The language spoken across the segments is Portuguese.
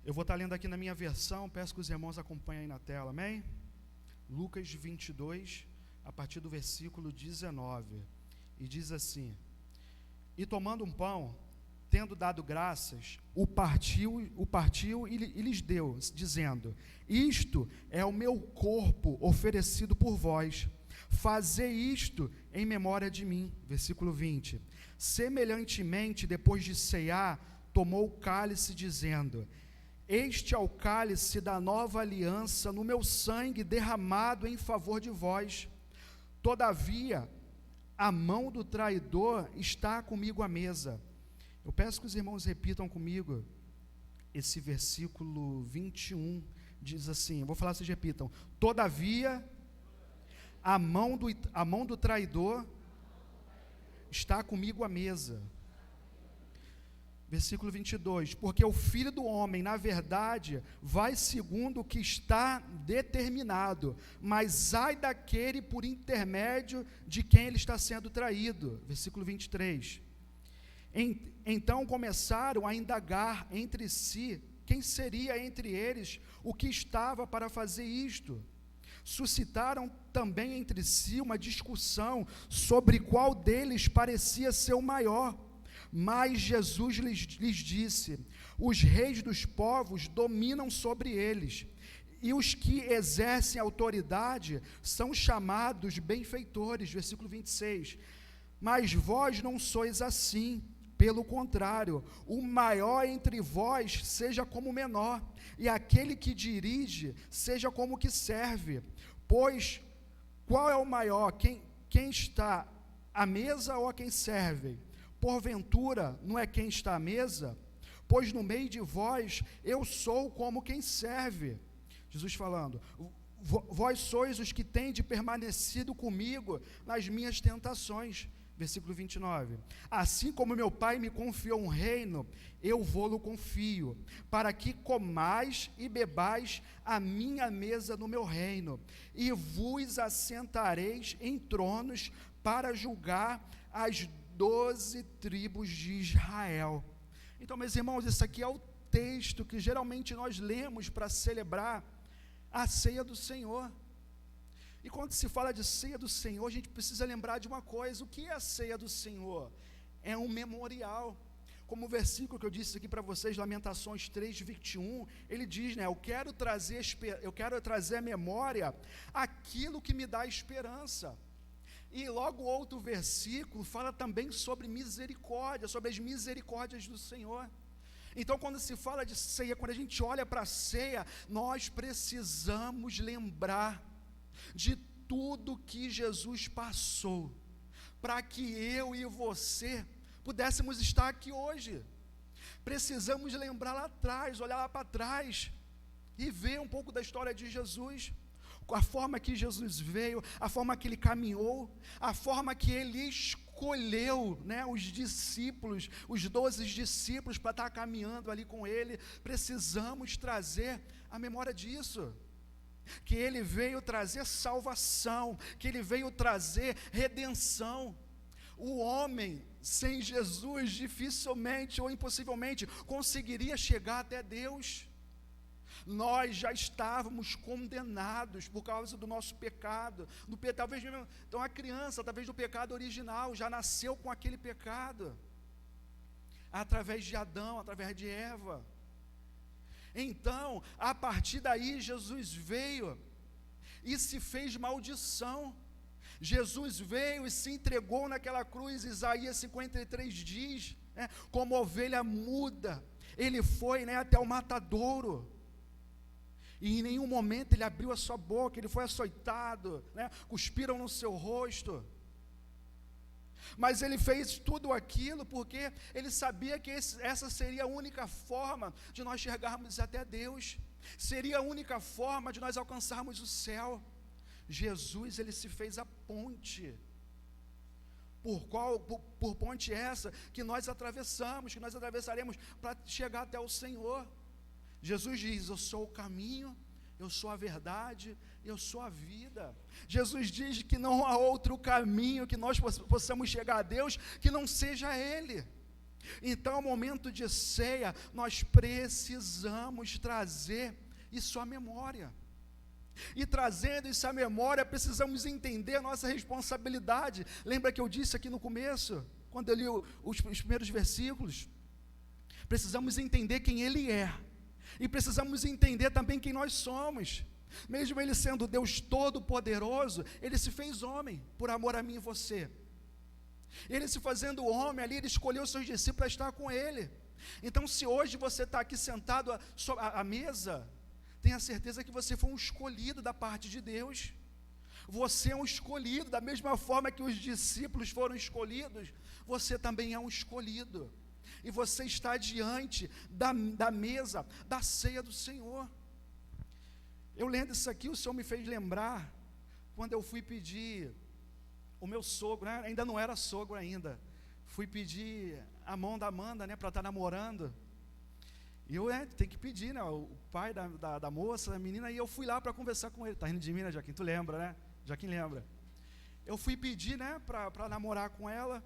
Eu vou estar lendo aqui na minha versão, peço que os irmãos acompanhem aí na tela, amém? Lucas 22, a partir do versículo 19, e diz assim: E tomando um pão, tendo dado graças, o partiu e lhes deu, dizendo: Isto é o meu corpo oferecido por vós, fazei isto em memória de mim. Versículo 20: Semelhantemente, depois de ceiar, tomou o cálice, dizendo: Este é o cálice da nova aliança no meu sangue derramado em favor de vós. Todavia, a mão do traidor está comigo à mesa. Eu peço que os irmãos repitam comigo esse versículo 21, diz assim, eu vou falar, vocês repitam: Todavia, a mão do traidor está comigo à mesa. Versículo 22, porque o Filho do Homem, na verdade, vai segundo o que está determinado, mas ai daquele por intermédio de quem ele está sendo traído. Versículo 23, então começaram a indagar entre si, quem seria entre eles o que estava para fazer isto. Suscitaram também entre si uma discussão sobre qual deles parecia ser o maior. Mas Jesus lhes disse: os reis dos povos dominam sobre eles, e os que exercem autoridade são chamados benfeitores. Versículo 26, mas vós não sois assim, pelo contrário, o maior entre vós seja como o menor, e aquele que dirige seja como o que serve. Pois qual é o maior, quem está à mesa ou a quem serve? Porventura, não é quem está à mesa? Pois no meio de vós, eu sou como quem serve. Jesus falando: vós sois os que tendes permanecido comigo nas minhas tentações. Versículo 29, assim como meu Pai me confiou um reino, eu vou-lo confio, para que comais e bebais a minha mesa no meu reino, e vos assentareis em tronos para julgar as 12 tribos de Israel. Então, meus irmãos, esse aqui é o texto que geralmente nós lemos para celebrar a ceia do Senhor. E quando se fala de ceia do Senhor, a gente precisa lembrar de uma coisa: o que é a ceia do Senhor? É um memorial. Como o versículo que eu disse aqui para vocês, Lamentações 3:21, ele diz, eu quero trazer à memória aquilo que me dá esperança. E logo outro versículo fala também sobre misericórdia, sobre as misericórdias do Senhor. Então, quando se fala de ceia, quando a gente olha para a ceia, nós precisamos lembrar de tudo que Jesus passou, para que eu e você pudéssemos estar aqui hoje. Precisamos lembrar lá atrás, olhar lá para trás e ver um pouco da história de Jesus, a forma que Jesus veio, a forma que ele caminhou, a forma que ele escolheu, os discípulos, os 12 discípulos para estar caminhando ali com ele. Precisamos trazer a memória disso, que ele veio trazer salvação, que ele veio trazer redenção. O homem sem Jesus dificilmente ou impossivelmente conseguiria chegar até Deus. Nós já estávamos condenados por causa do nosso pecado, talvez mesmo, então a criança, talvez do pecado original, já nasceu com aquele pecado, através de Adão, através de Eva. Então, a partir daí, Jesus veio e se fez maldição. Jesus veio e se entregou naquela cruz. Isaías 53 diz, como ovelha muda, ele foi até o matadouro, e em nenhum momento ele abriu a sua boca, ele foi açoitado, cuspiram no seu rosto. Mas ele fez tudo aquilo porque ele sabia que essa seria a única forma de nós chegarmos até Deus, seria a única forma de nós alcançarmos o céu. Jesus, ele se fez a ponte. Por ponte essa que nós atravessamos, que nós atravessaremos para chegar até o Senhor. Jesus diz: eu sou o caminho, eu sou a verdade, eu sou a vida. Jesus diz que não há outro caminho que nós possamos chegar a Deus que não seja Ele. Então, no momento de ceia, nós precisamos trazer isso à memória. E trazendo isso à memória, precisamos entender a nossa responsabilidade. Lembra que eu disse aqui no começo, quando eu li os primeiros versículos? Precisamos entender quem Ele é. E precisamos entender também quem nós somos. Mesmo Ele sendo Deus Todo-Poderoso, Ele se fez homem, por amor a mim e você. Ele se fazendo homem ali, Ele escolheu os seus discípulos para estar com Ele. Então, se hoje você está aqui sentado à mesa, tenha certeza que você foi um escolhido da parte de Deus. Você é um escolhido, da mesma forma que os discípulos foram escolhidos, você também é um escolhido. E você está diante da mesa, da ceia do Senhor. Eu lendo isso aqui, o Senhor me fez lembrar, quando eu fui pedir o meu sogro, né? Ainda não era sogro ainda, fui pedir a mão da Amanda, né, para estar namorando. E eu tenho que pedir, né, o pai da moça, da menina, e eu fui lá para conversar com ele. Está rindo de mim, né, Joaquim? Tu lembra, né? Joaquim lembra. Eu fui pedir, né, para namorar com ela,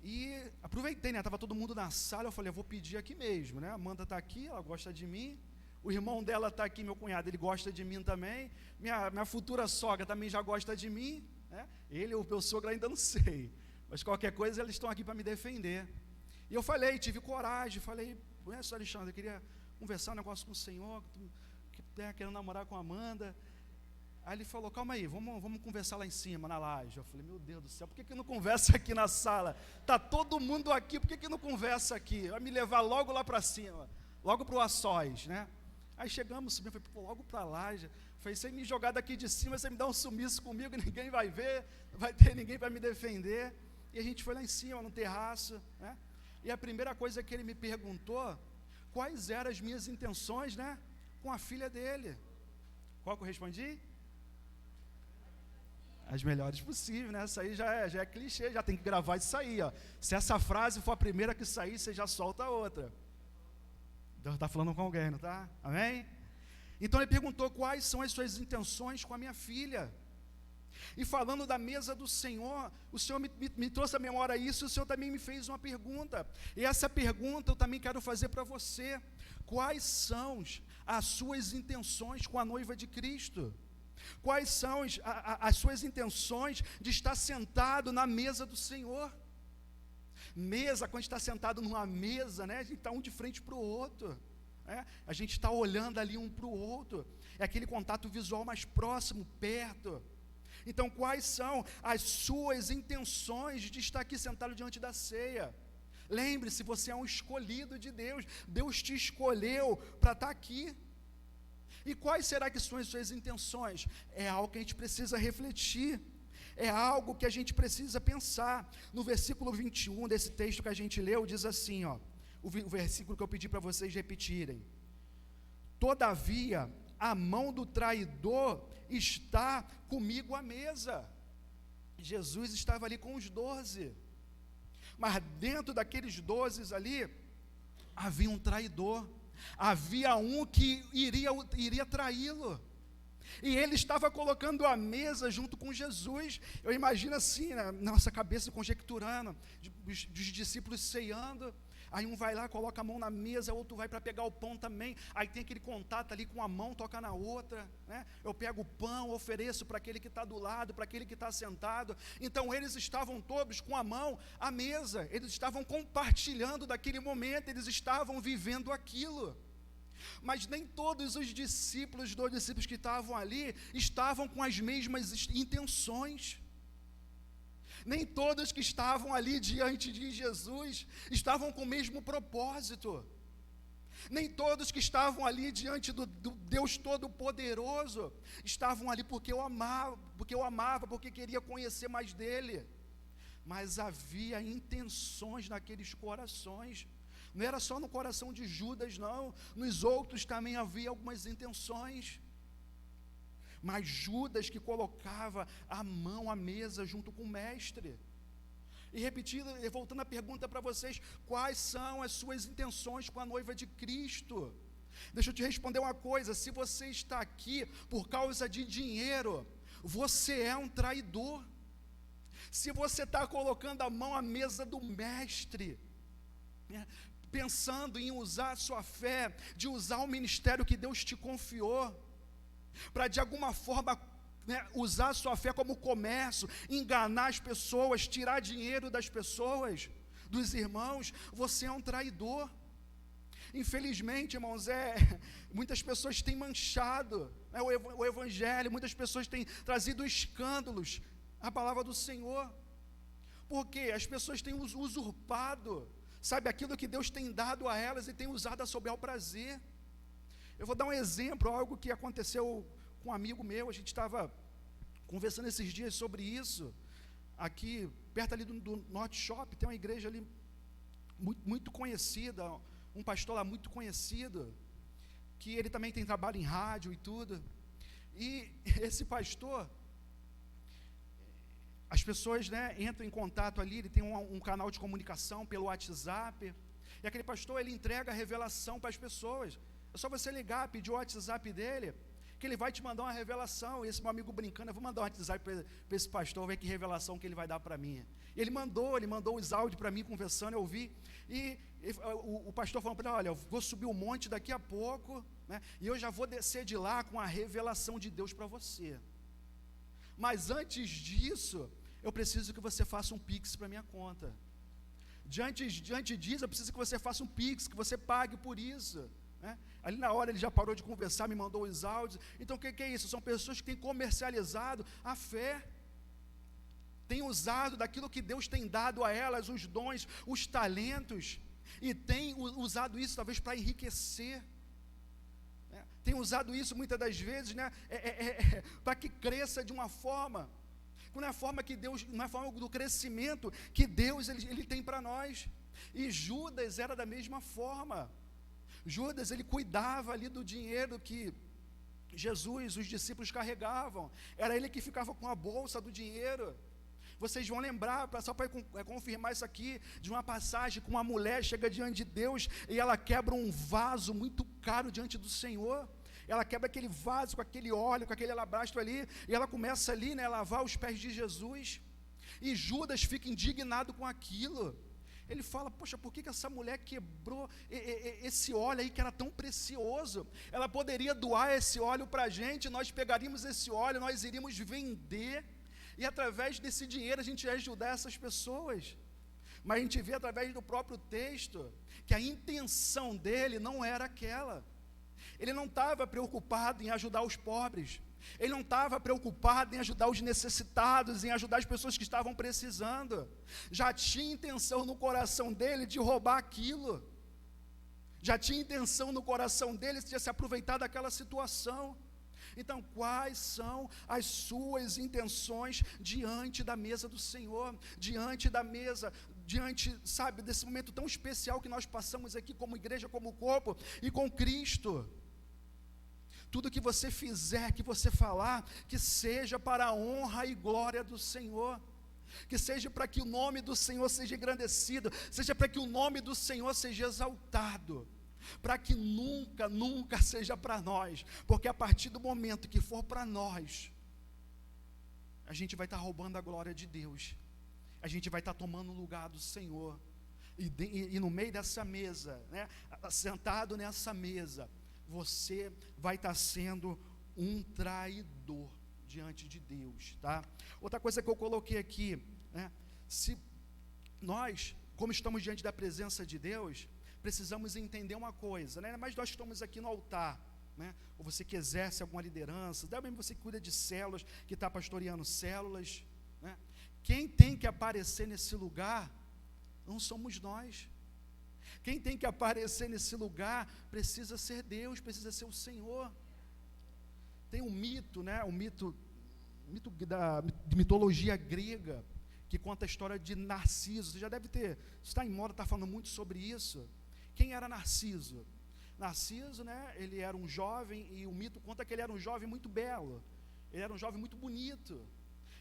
e aproveitei, né, estava todo mundo na sala, eu falei, eu vou pedir aqui mesmo, né, a Amanda está aqui, ela gosta de mim, o irmão dela está aqui, meu cunhado, ele gosta de mim também, minha futura sogra também já gosta de mim, né? Ele, o meu sogro, ainda não sei, mas qualquer coisa eles estão aqui para me defender. E eu falei, tive coragem, falei, conhece, Alexandre, eu queria conversar um negócio com o Senhor, que está querendo namorar com a Amanda. Aí ele falou, calma aí, vamos conversar lá em cima, na laje. Eu falei, meu Deus do céu, por que não conversa aqui na sala? Está todo mundo aqui, por que não conversa aqui? Vai me levar logo lá para cima, logo para o Açóis, né? Aí chegamos, subimos, falei, logo para a laje. Falei, você me jogar daqui de cima, você me dá um sumiço comigo, ninguém vai ver, não vai ter ninguém para me defender. E a gente foi lá em cima, no terraço, né? E a primeira coisa que ele me perguntou, quais eram as minhas intenções, né, com a filha dele. Qual que eu respondi? As melhores possíveis, né? Isso aí já é clichê, já tem que gravar isso aí, ó. Se essa frase for a primeira que sair, você já solta a outra. Deus está falando com alguém, não está? Amém? Então ele perguntou quais são as suas intenções com a minha filha. E falando da mesa do Senhor, o Senhor me trouxe à memória isso, e o Senhor também me fez uma pergunta. E essa pergunta eu também quero fazer para você. Quais são as suas intenções com a noiva de Cristo? Quais são as suas intenções de estar sentado na mesa do Senhor? Mesa, quando a gente está sentado numa mesa, né, a gente está um de frente para o outro. A gente está olhando ali um para o outro. É aquele contato visual mais próximo, perto. Então, quais são as suas intenções de estar aqui sentado diante da ceia? Lembre-se, você é um escolhido de Deus. Deus te escolheu para estar aqui. E quais será que são as suas intenções? É algo que a gente precisa refletir. É algo que a gente precisa pensar. No versículo 21 desse texto que a gente leu, diz assim, ó, o versículo que eu pedi para vocês repetirem. Todavia, a mão do traidor está comigo à mesa. Jesus estava ali com os 12. Mas dentro daqueles 12 ali, havia um traidor. Havia um que iria traí-lo. E ele estava colocando a mesa junto com Jesus. Eu imagino assim, na nossa cabeça conjecturando, os discípulos ceando. Aí um vai lá, coloca a mão na mesa, o outro vai para pegar o pão também. Aí tem aquele contato ali com a mão, toca na outra, né? Eu pego o pão, ofereço para aquele que está do lado, para aquele que está sentado. Então eles estavam todos com a mão à mesa. Eles estavam compartilhando daquele momento, eles estavam vivendo aquilo. Mas nem todos os discípulos, que estavam ali, estavam com as mesmas intenções. Nem todos que estavam ali diante de Jesus estavam com o mesmo propósito. Nem todos que estavam ali diante do Deus Todo-Poderoso estavam ali porque eu amava, porque queria conhecer mais dele. Mas havia intenções naqueles corações. Não era só no coração de Judas, não. Nos outros também havia algumas intenções. Mas Judas que colocava a mão à mesa junto com o mestre. E repetindo, voltando a pergunta para vocês, quais são as suas intenções com a noiva de Cristo? Deixa eu te responder uma coisa, se você está aqui por causa de dinheiro, você é um traidor. Se você está colocando a mão à mesa do mestre, né, pensando em usar a sua fé, de usar o ministério que Deus te confiou, para de alguma forma, né, usar a sua fé como comércio, enganar as pessoas, tirar dinheiro das pessoas, dos irmãos, você é um traidor. Infelizmente, irmãos, muitas pessoas têm manchado, né, o evangelho, muitas pessoas têm trazido escândalos à palavra do Senhor, porque as pessoas têm usurpado, sabe, aquilo que Deus tem dado a elas e tem usado a seu bel prazer. Eu vou dar um exemplo, algo que aconteceu com um amigo meu. A gente estava conversando esses dias sobre isso, aqui perto ali do Norte Shop, tem uma igreja ali muito conhecida, um pastor lá muito conhecido, que ele também tem trabalho em rádio e tudo, e esse pastor, as pessoas, né, entram em contato ali, ele tem um canal de comunicação pelo WhatsApp, e aquele pastor, ele entrega a revelação para as pessoas. É só você ligar, pedir o WhatsApp dele, que ele vai te mandar uma revelação. E esse meu amigo brincando, eu vou mandar um WhatsApp para esse pastor, ver que revelação que ele vai dar para mim. E ele mandou os áudios para mim, conversando, eu ouvi, e o pastor falou para ele: olha, eu vou subir um monte daqui a pouco, né, e eu já vou descer de lá com a revelação de Deus para você. Mas antes disso, eu preciso que você faça um Pix para minha conta. Diante disso, eu preciso que você faça um Pix, que você pague por isso, né? Ali na hora ele já parou de conversar, me mandou os áudios. Então o que é isso? São pessoas que têm comercializado a fé, têm usado daquilo que Deus tem dado a elas, os dons, os talentos, e têm usado isso talvez para enriquecer, né? Tem usado isso muitas das vezes, né, para que cresça de uma forma, não é a forma que Deus, não é a forma do crescimento que Deus ele tem para nós. E Judas era da mesma forma. Judas, ele cuidava ali do dinheiro que Jesus, os discípulos carregavam, era ele que ficava com a bolsa do dinheiro. Vocês vão lembrar, só para confirmar isso aqui, de uma passagem com uma mulher chega diante de Deus e ela quebra um vaso muito caro diante do Senhor. Ela quebra aquele vaso com aquele óleo, com aquele alabastro ali, e ela começa ali, né, a lavar os pés de Jesus. E Judas fica indignado com aquilo. Ele fala: poxa, por que essa mulher quebrou esse óleo aí que era tão precioso? Ela poderia doar esse óleo para a gente, nós pegaríamos esse óleo, nós iríamos vender, e através desse dinheiro a gente ia ajudar essas pessoas. Mas a gente vê através do próprio texto, que a intenção dele não era aquela. Ele não estava preocupado em ajudar os pobres, ele não estava preocupado em ajudar os necessitados, em ajudar as pessoas que estavam precisando. Já tinha intenção no coração dele de roubar aquilo, já tinha intenção no coração dele de se aproveitar daquela situação. Então, quais são as suas intenções diante da mesa do Senhor, diante da mesa, sabe, desse momento tão especial que nós passamos aqui como igreja, como corpo e com Cristo? Tudo que você fizer, que você falar, que seja para a honra e glória do Senhor, que seja para que o nome do Senhor seja engrandecido, seja para que o nome do Senhor seja exaltado, para que nunca seja para nós, porque a partir do momento que for para nós, a gente vai estar roubando a glória de Deus, a gente vai estar tomando o lugar do Senhor, e no meio dessa mesa, né, sentado nessa mesa, você vai estar sendo um traidor diante de Deus, tá? Outra coisa que eu coloquei aqui, né, se nós, como estamos diante da presença de Deus, precisamos entender uma coisa, né? Mas nós estamos aqui no altar, né? Ou você que exerce alguma liderança, também você que cuida de células, que está pastoreando células, né? Quem tem que aparecer nesse lugar não somos nós. Quem tem que aparecer nesse lugar precisa ser Deus, precisa ser o Senhor. Tem um mito, né? Um mito de mitologia grega, que conta a história de Narciso. Você já deve ter, está em moda, está falando muito sobre isso. Quem era Narciso? Narciso, né? Ele era um jovem, e o mito conta que ele era um jovem muito belo. Ele era um jovem muito bonito.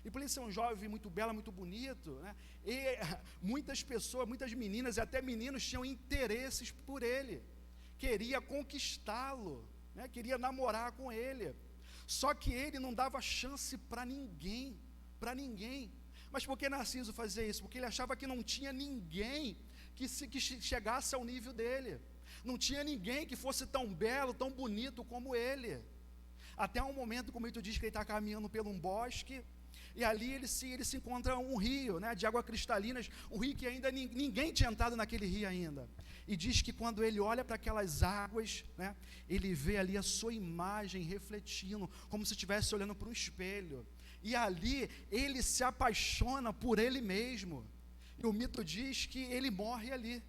E por ele ser um jovem muito belo, muito bonito, né, e muitas pessoas, muitas meninas e até meninos tinham interesses por ele, queria conquistá-lo, né, queria namorar com ele, só que ele não dava chance para ninguém. Mas por que Narciso fazia isso? Porque ele achava que não tinha ninguém que chegasse ao nível dele. Não tinha ninguém que fosse tão belo, tão bonito como ele. Até um momento, como ele diz, que ele está caminhando por um bosque, e ali ele se encontra um rio, né, de água cristalina, um rio que ainda ninguém tinha entrado naquele rio ainda. E diz que quando ele olha para aquelas águas, né, ele vê ali a sua imagem refletindo, como se estivesse olhando para um espelho. E ali ele se apaixona por ele mesmo. E o mito diz que ele morre ali.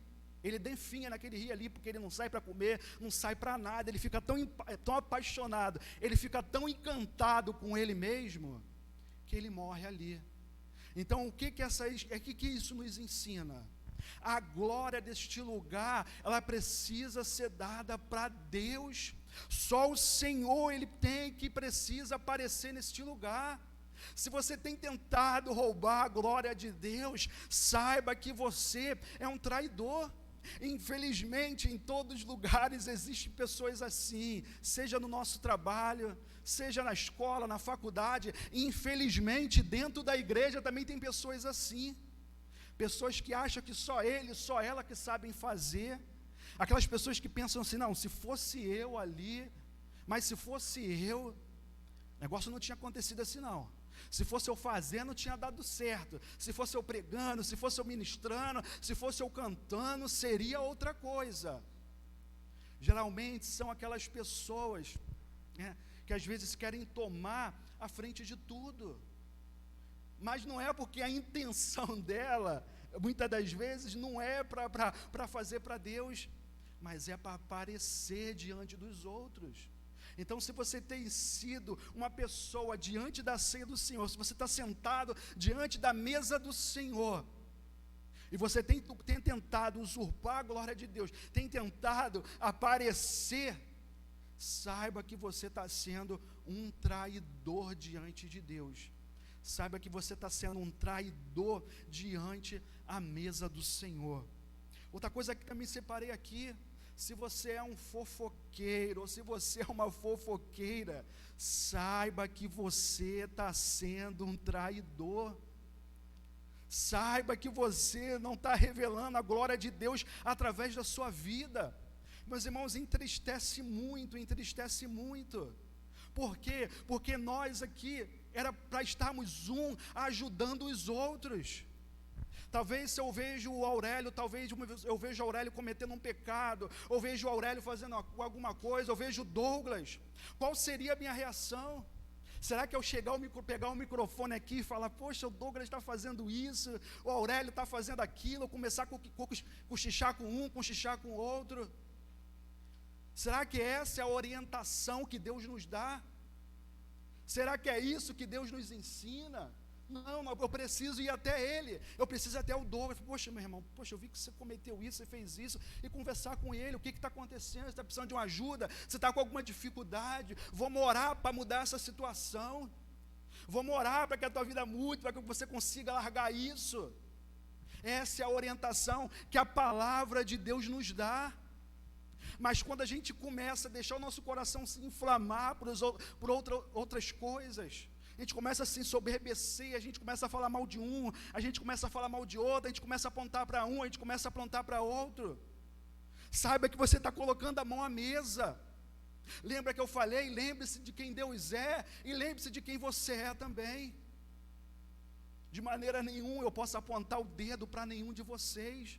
Ele definha naquele rio ali, porque ele não sai para comer, não sai para nada. Ele fica tão apaixonado, ele fica tão encantado com ele mesmo, que ele morre ali. Então, o que isso nos ensina? A glória deste lugar, ela precisa ser dada para Deus. Só o Senhor, Ele precisa aparecer neste lugar. Se você tem tentado roubar a glória de Deus, saiba que você é um traidor. Infelizmente, em todos os lugares existem pessoas assim, seja no nosso trabalho, seja na escola, na faculdade. Infelizmente, dentro da igreja também tem pessoas assim. Pessoas que acham que só ele, só ela que sabem fazer. Aquelas pessoas que pensam assim, não, se fosse eu ali, mas se fosse eu, o negócio não tinha acontecido assim não. Se fosse eu fazendo, tinha dado certo. Se fosse eu pregando, se fosse eu ministrando, se fosse eu cantando, seria outra coisa. Geralmente são aquelas pessoas, né, que às vezes querem tomar a frente de tudo. Mas não é porque a intenção dela, muitas das vezes, não é para fazer para Deus, mas é para aparecer diante dos outros. Então, se você tem sido uma pessoa diante da ceia do Senhor, se você está sentado diante da mesa do Senhor, e você tem tentado usurpar a glória de Deus, tem tentado aparecer, saiba que você está sendo um traidor diante de Deus. Saiba que você está sendo um traidor diante a mesa do Senhor. Outra coisa que também separei aqui, se você é um fofoqueiro, ou se você é uma fofoqueira, saiba que você está sendo um traidor. Saiba que você não está revelando a glória de Deus através da sua vida. Meus irmãos, entristece muito, entristece muito. Por quê? Porque nós aqui era para estarmos ajudando os outros. Talvez se eu vejo o Aurélio, talvez eu vejo o Aurélio cometendo um pecado, ou vejo o Aurélio fazendo alguma coisa, ou vejo o Douglas, qual seria a minha reação? Será que eu pegar o microfone aqui e falar, poxa, o Douglas está fazendo isso, o Aurélio está fazendo aquilo, ou começar a cochichar com um, cochichar com o outro? Será que essa é a orientação que Deus nos dá? Será que é isso que Deus nos ensina? Não, eu preciso ir até ele, eu preciso ir até o Douglas. Poxa, meu irmão, poxa, eu vi que você cometeu isso, você fez isso, e conversar com ele, o que está acontecendo, você está precisando de uma ajuda, você está com alguma dificuldade, vamos orar para mudar essa situação, vamos orar para que a tua vida mude, para que você consiga largar isso. Essa é a orientação que a palavra de Deus nos dá. Mas quando a gente começa a deixar o nosso coração se inflamar por outras coisas, a gente começa a se ensoberbecer, a gente começa a falar mal de um, a gente começa a falar mal de outro, a gente começa a apontar para um, a gente começa a apontar para outro. Saiba que você está colocando a mão à mesa. Lembra que eu falei? Lembre-se de quem Deus é e lembre-se de quem você é também. De maneira nenhuma eu posso apontar o dedo para nenhum de vocês.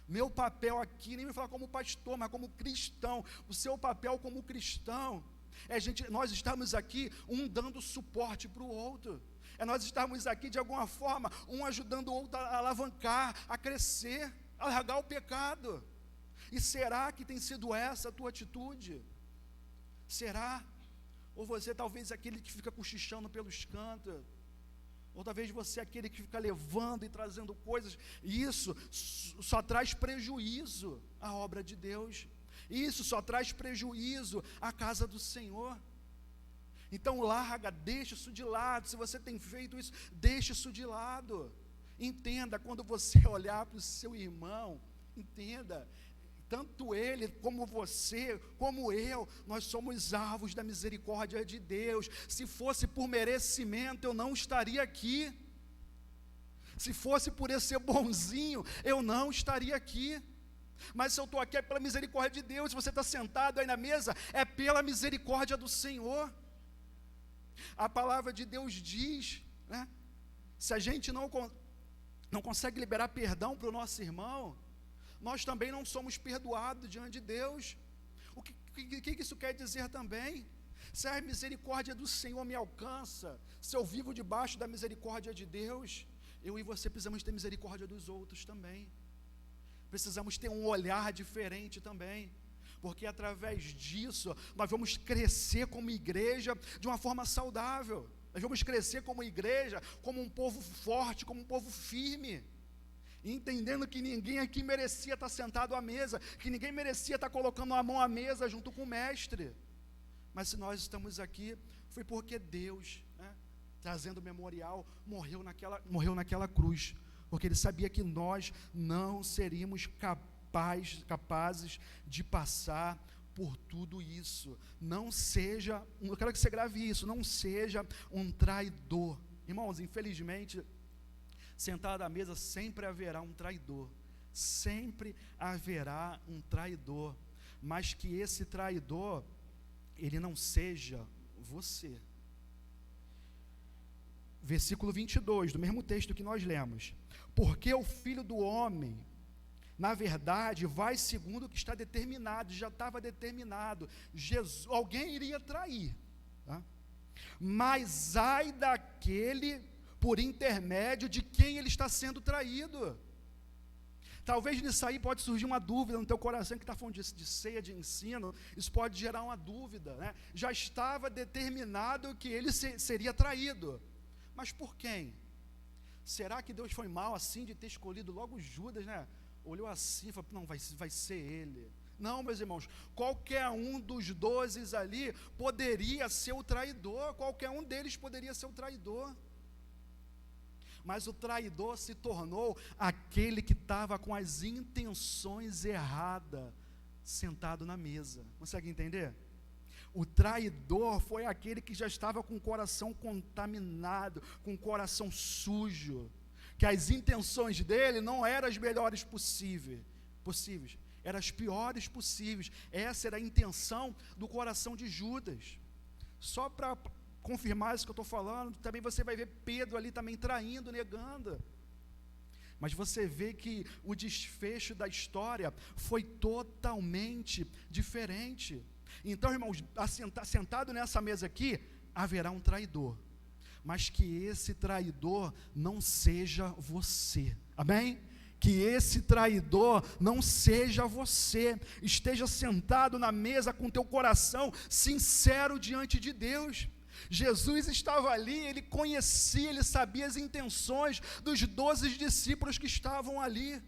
Meu papel aqui, nem me falar como pastor, mas como cristão, o seu papel como cristão, nós estamos aqui, um dando suporte para o outro, nós estamos aqui de alguma forma, um ajudando o outro a alavancar, a crescer, a largar o pecado. E será que tem sido essa a tua atitude? Será? Ou você talvez aquele que fica cochichando pelos cantos, ou talvez você é aquele que fica levando e trazendo coisas, e isso só traz prejuízo à obra de Deus, isso só traz prejuízo à casa do Senhor. Então larga, deixa isso de lado. Se você tem feito isso, deixa isso de lado. Entenda, quando você olhar para o seu irmão, entenda, tanto ele, como você, como eu, nós somos alvos da misericórdia de Deus. Se fosse por merecimento, eu não estaria aqui. Se fosse por eu ser bonzinho, eu não estaria aqui. Mas se eu estou aqui é pela misericórdia de Deus. Se você está sentado aí na mesa, é pela misericórdia do Senhor. A palavra de Deus diz, né? Se a gente não consegue liberar perdão para o nosso irmão, nós também não somos perdoados diante de Deus. O que isso quer dizer também? Se a misericórdia do Senhor me alcança, se eu vivo debaixo da misericórdia de Deus, eu e você precisamos ter misericórdia dos outros também. Precisamos ter um olhar diferente também, porque através disso nós vamos crescer como igreja de uma forma saudável. Nós vamos crescer como igreja, como um povo forte, como um povo firme, entendendo que ninguém aqui merecia estar sentado à mesa, que ninguém merecia estar colocando a mão à mesa junto com o mestre. Mas se nós estamos aqui, foi porque Deus, né, trazendo o memorial, morreu naquela cruz, porque Ele sabia que nós não seríamos capazes de passar por tudo isso. Não seja, eu quero que você grave isso, não seja um traidor. Irmãos, infelizmente, sentado à mesa sempre haverá um traidor, sempre haverá um traidor, mas que esse traidor, ele não seja você. Versículo 22, do mesmo texto que nós lemos: porque o Filho do Homem, na verdade, vai segundo o que está determinado, já estava determinado, alguém iria trair, tá? Mas ai daquele por intermédio de quem ele está sendo traído. Talvez nisso aí pode surgir uma dúvida no teu coração, que está falando de ceia, de ensino, isso pode gerar uma dúvida, né? Já estava determinado que ele seria traído, mas por quem? Será que Deus foi mal assim de ter escolhido logo Judas, né? Olhou assim e falou, não, vai ser ele. Não, meus irmãos, qualquer um dos 12 ali poderia ser o traidor, qualquer um deles poderia ser o traidor. Mas o traidor se tornou aquele que estava com as intenções erradas, sentado na mesa. Consegue entender? O traidor foi aquele que já estava com o coração contaminado, com o coração sujo, que as intenções dele não eram as melhores possíveis, eram as piores possíveis. Essa era a intenção do coração de Judas. Só para confirmar isso que eu estou falando, também você vai ver Pedro ali também traindo, negando. Mas você vê que o desfecho da história foi totalmente diferente. Então, irmãos, sentado nessa mesa aqui, haverá um traidor, mas que esse traidor não seja você, amém? Que esse traidor não seja você, esteja sentado na mesa com teu coração sincero diante de Deus. Jesus estava ali, ele conhecia, ele sabia as intenções dos 12 discípulos que estavam ali,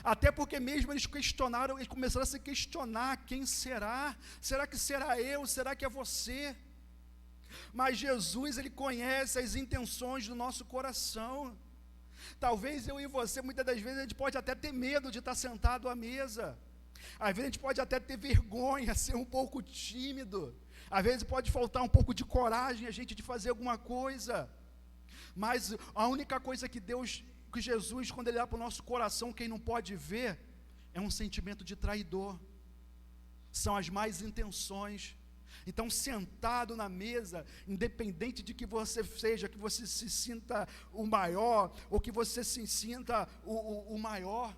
até porque mesmo eles começaram a se questionar, quem será? Será que será eu? Será que é você? Mas Jesus, ele conhece as intenções do nosso coração. Talvez eu e você, muitas das vezes, a gente pode até ter medo de estar sentado à mesa, às vezes a gente pode até ter vergonha, ser um pouco tímido, às vezes pode faltar um pouco de coragem a gente de fazer alguma coisa, mas a única coisa que Jesus, quando ele olha para o nosso coração, quem não pode ver, é um sentimento de traidor, são as más intenções. Então, sentado na mesa, independente de que você seja, que você se sinta o maior, ou que você se sinta o maior,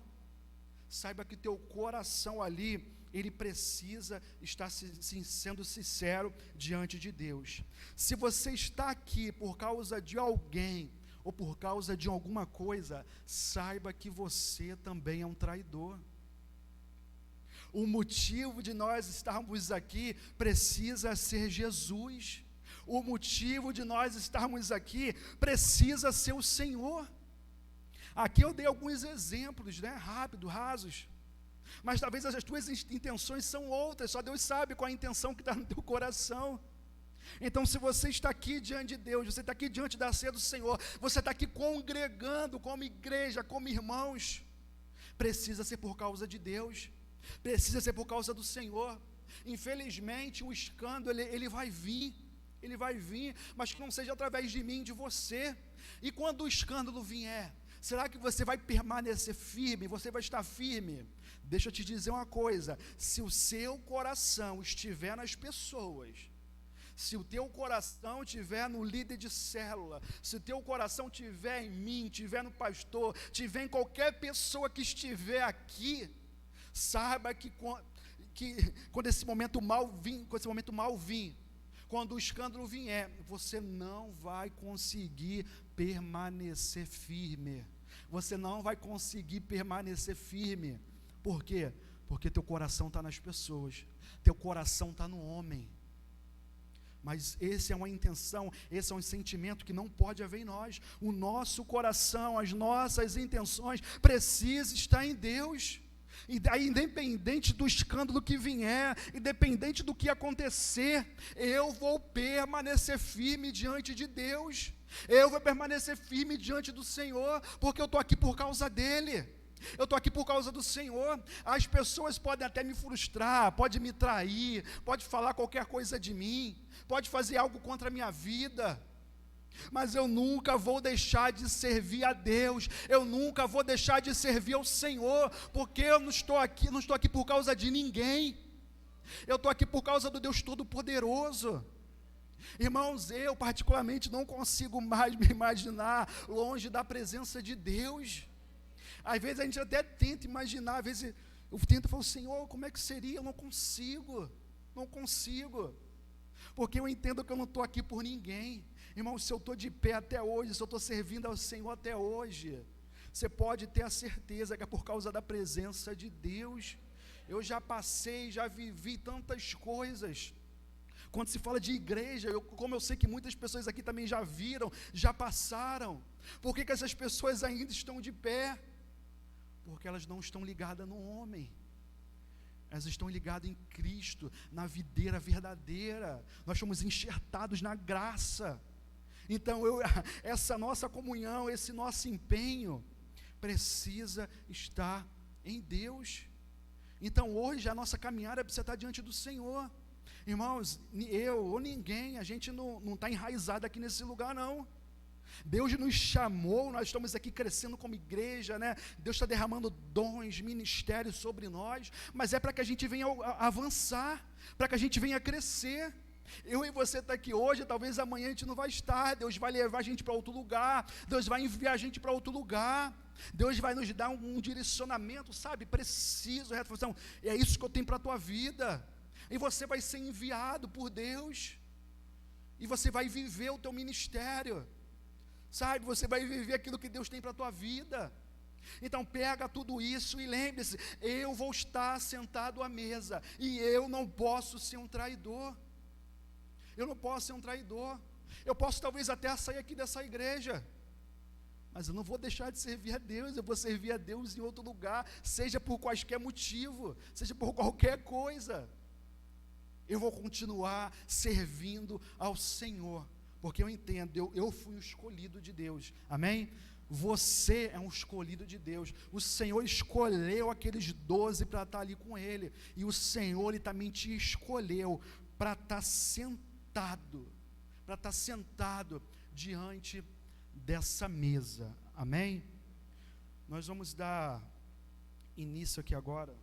saiba que teu coração ali, ele precisa estar sendo sincero diante de Deus. Se você está aqui por causa de alguém, ou por causa de alguma coisa, saiba que você também é um traidor. O motivo de nós estarmos aqui precisa ser Jesus. O motivo de nós estarmos aqui precisa ser o Senhor. Aqui eu dei alguns exemplos, né, rasos. Mas talvez as tuas intenções são outras, só Deus sabe qual a intenção que está no teu coração. Então, se você está aqui diante de Deus, você está aqui diante da ceia do Senhor, você está aqui congregando como igreja, como irmãos, precisa ser por causa de Deus, precisa ser por causa do Senhor. Infelizmente, o escândalo, ele vai vir, mas que não seja através de mim, de você. E quando o escândalo vier, Será que você vai permanecer firme? Você vai estar firme? Deixa eu te dizer uma coisa: se o seu coração estiver nas pessoas, se o teu coração estiver no líder de célula, se o teu coração estiver em mim, estiver no pastor, estiver em qualquer pessoa que estiver aqui, saiba que quando esse momento mal vir, quando o escândalo vier, você não vai conseguir permanecer firme. Você não vai conseguir permanecer firme. Por quê? Porque teu coração está nas pessoas, teu coração está no homem. Mas essa é uma intenção, esse é um sentimento que não pode haver em nós. O nosso coração, as nossas intenções precisam estar em Deus. E daí, independente do escândalo que vier, independente do que acontecer, eu vou permanecer firme diante de Deus. Eu vou permanecer firme diante do Senhor, porque eu estou aqui por causa dEle. Eu estou aqui por causa do Senhor. As pessoas podem até me frustrar, podem me trair, pode falar qualquer coisa de mim, pode fazer algo contra a minha vida, mas eu nunca vou deixar de servir a Deus, eu nunca vou deixar de servir ao Senhor, porque eu não estou aqui por causa de ninguém, eu estou aqui por causa do Deus Todo-Poderoso. Irmãos, eu particularmente não consigo mais me imaginar longe da presença de Deus. Às vezes a gente até tenta imaginar, às vezes eu tento falar: Senhor, como é que seria? Eu não consigo, porque eu entendo que eu não estou aqui por ninguém. Irmão, se eu estou de pé até hoje, se eu estou servindo ao Senhor até hoje, você pode ter a certeza que é por causa da presença de Deus. Eu já passei, já vivi tantas coisas. Quando se fala de igreja, como eu sei que muitas pessoas aqui também já viram, já passaram, por que essas pessoas ainda estão de pé? Porque elas não estão ligadas no homem, elas estão ligadas em Cristo, na videira verdadeira. Nós somos enxertados na graça. Então essa nossa comunhão, esse nosso empenho precisa estar em Deus. Então hoje a nossa caminhada precisa estar diante do Senhor. Irmãos, eu ou ninguém, a gente não está enraizado aqui nesse lugar não. Deus nos chamou, nós estamos aqui crescendo como igreja, né? Deus está derramando dons, ministérios sobre nós, mas é para que a gente venha avançar, para que a gente venha crescer. Eu e você está aqui hoje, talvez amanhã a gente não vai estar. Deus vai levar a gente para outro lugar, Deus vai enviar a gente para outro lugar, Deus vai nos dar um direcionamento, sabe, preciso, reflexão. É isso que eu tenho para a tua vida, e você vai ser enviado por Deus, e você vai viver o teu ministério, sabe, você vai viver aquilo que Deus tem para a tua vida. Então pega tudo isso e lembre-se: eu vou estar sentado à mesa, e eu não posso ser um traidor. Eu não posso ser um traidor. Eu posso talvez até sair aqui dessa igreja, mas eu não vou deixar de servir a Deus. Eu vou servir a Deus em outro lugar, seja por qualquer motivo, seja por qualquer coisa. Eu vou continuar servindo ao Senhor, porque eu entendo, eu fui o escolhido de Deus, amém? Você é um escolhido de Deus. O Senhor escolheu aqueles 12 para estar ali com Ele, e o Senhor, Ele também te escolheu para estar sentado diante dessa mesa, amém? Nós vamos dar início aqui agora